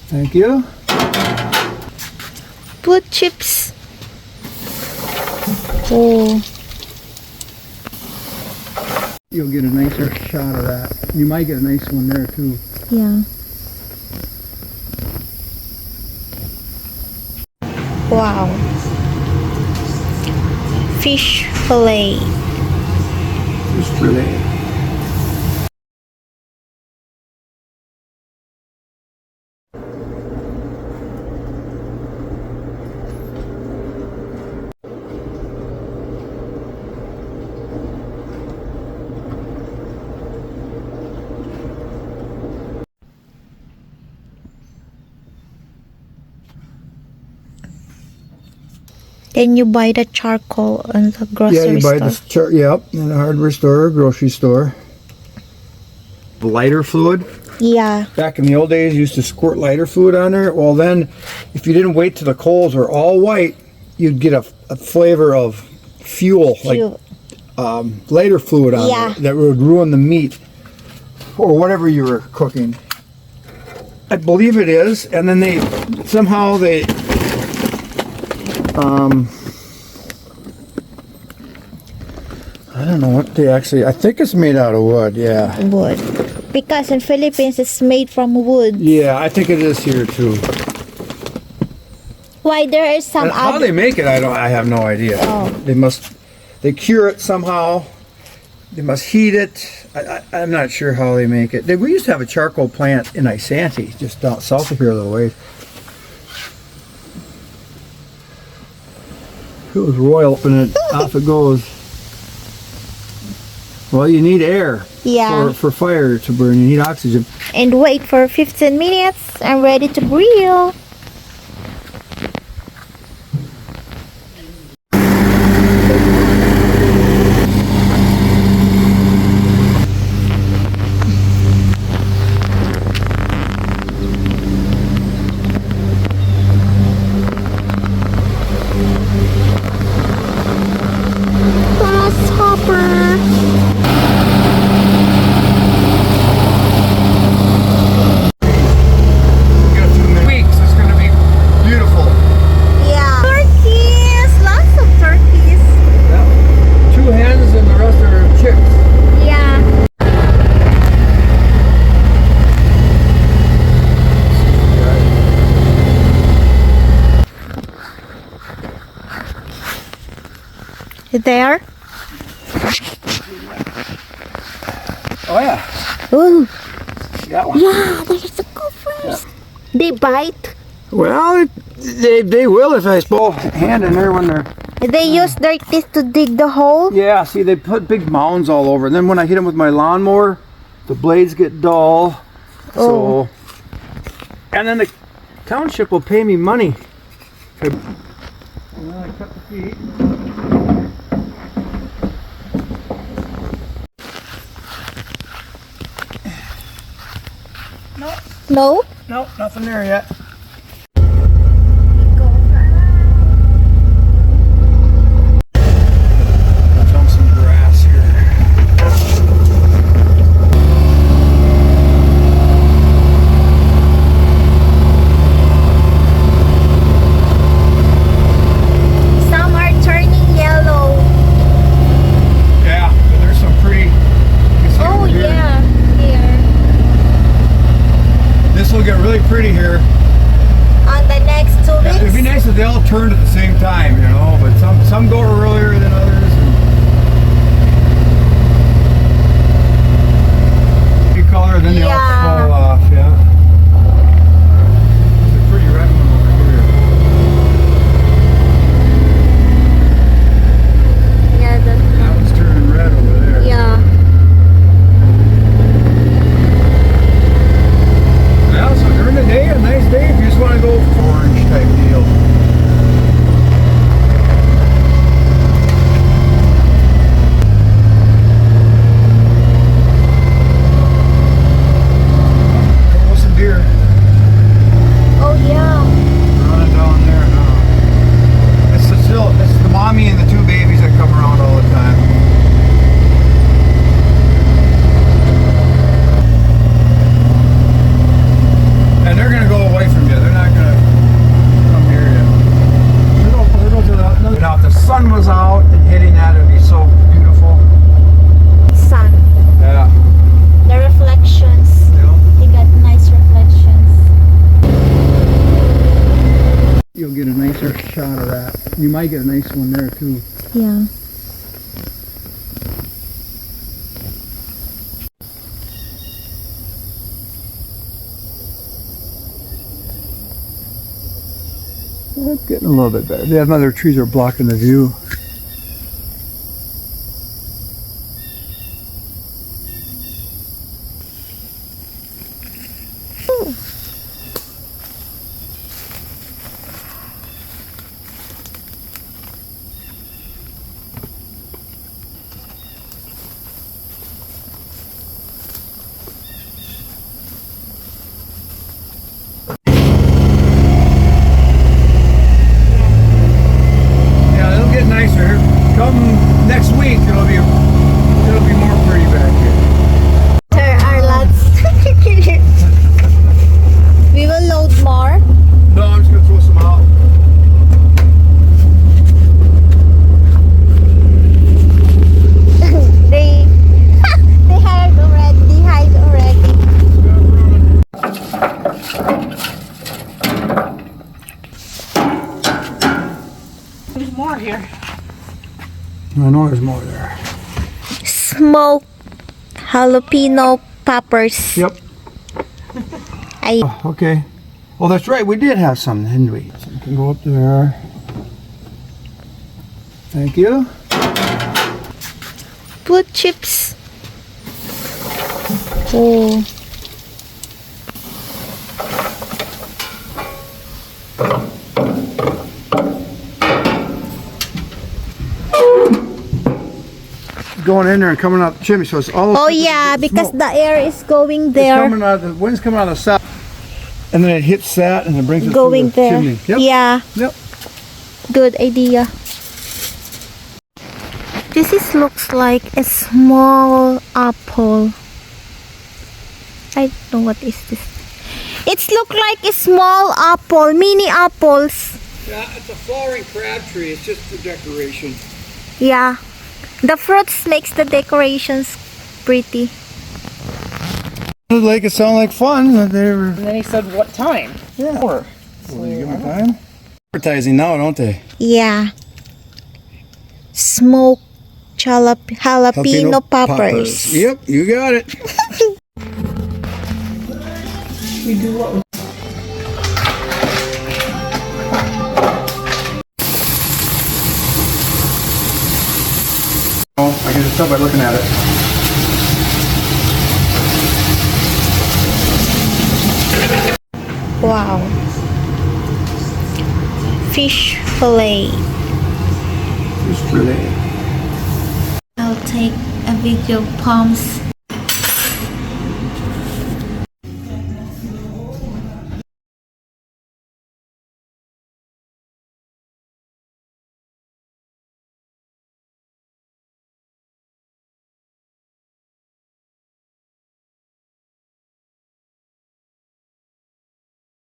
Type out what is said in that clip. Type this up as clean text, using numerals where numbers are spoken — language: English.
Thank you. Wood chips. Oh. You'll get a nicer shot of that. You might get a nice one there too. Yeah. Wow. Fish fillet. Fish fillet. Then you buy the charcoal in the grocery store. Yeah, you buy the yep, in a hardware store or grocery store. The lighter fluid. Yeah. Back in the old days, you used to squirt lighter fluid on there. Well, then, if you didn't wait till the coals were all white, you'd get a flavor of fuel, like lighter fluid on there that would ruin the meat or whatever you were cooking. I believe it is, and then they somehow I don't know what they actually, I think it's made out of wood, yeah. Wood. Because in Philippines it's made from wood. Yeah, I think it is here too. Why there is some how they make it, I have no idea. Oh. They cure it somehow. They must heat it. I'm not sure how they make it. We used to have a charcoal plant in Isanti, just down south of here a little ways. It was royal, and off it goes. Well, you need air for fire to burn. You need oxygen. And wait for 15 minutes. I'm ready to grill. There? Oh yeah. Ooh. Got one. Yeah, there's the gophers. Yeah. They bite. Well, they will if I suppose hand in there when they're. They use their teeth to dig the hole. Yeah, see, they put big mounds all over, and then when I hit them with my lawnmower, the blades get dull. So, and then the township will pay me money. And then I cut the feet. No? Nope, nothing there yet. Dump some grass here. Some are turning yellow. Yeah, but there's some pretty. Oh yeah, here. This will get really pretty here. On the next 2 weeks? It'd be nice if they all turned at the same time, you know, but some go earlier than others. And color, then they all fall off, yeah. It's a pretty red one over here. Yeah, that one's turning red over there. Yeah. Yeah, so during the day, a nice day, if you just want to go orange type deal. You might get a nice one there too. Yeah. It's getting a little bit better. The other trees are blocking the view. Nicer. Come next week, it'll be more pretty back here. There are lots. We will load more. No, I'm just gonna throw some out. they they hide already. There's more here. I know there's more there. Smoked jalapeno peppers. Yep. Okay. Oh, that's right. We did have some, didn't we? So we can go up there. Thank you. Wood chips. Oh. Going in there and coming out the chimney, so it's all. Oh yeah, because smoke. the air is going It's there. coming out. The wind's coming out of the south, and then it hits that, and it brings it Going through the there. chimney. Yep. Yeah. Yep. Good idea. This looks like a small apple. I don't know what is this. It looks like a small apple, mini apples. Yeah, it's a flowering crab tree. It's just a decoration. Yeah. The fruits makes the decorations pretty. The lake, it sounded like fun. They were. And then he said, what time? Yeah. Or, Will you give me time? Advertising now, don't they? Yeah. Smoked jalapeno peppers. Yep, you got it. we do what we Oh, I can just tell by looking at it. Wow. Fish fillet. Just really. I'll take a video of palms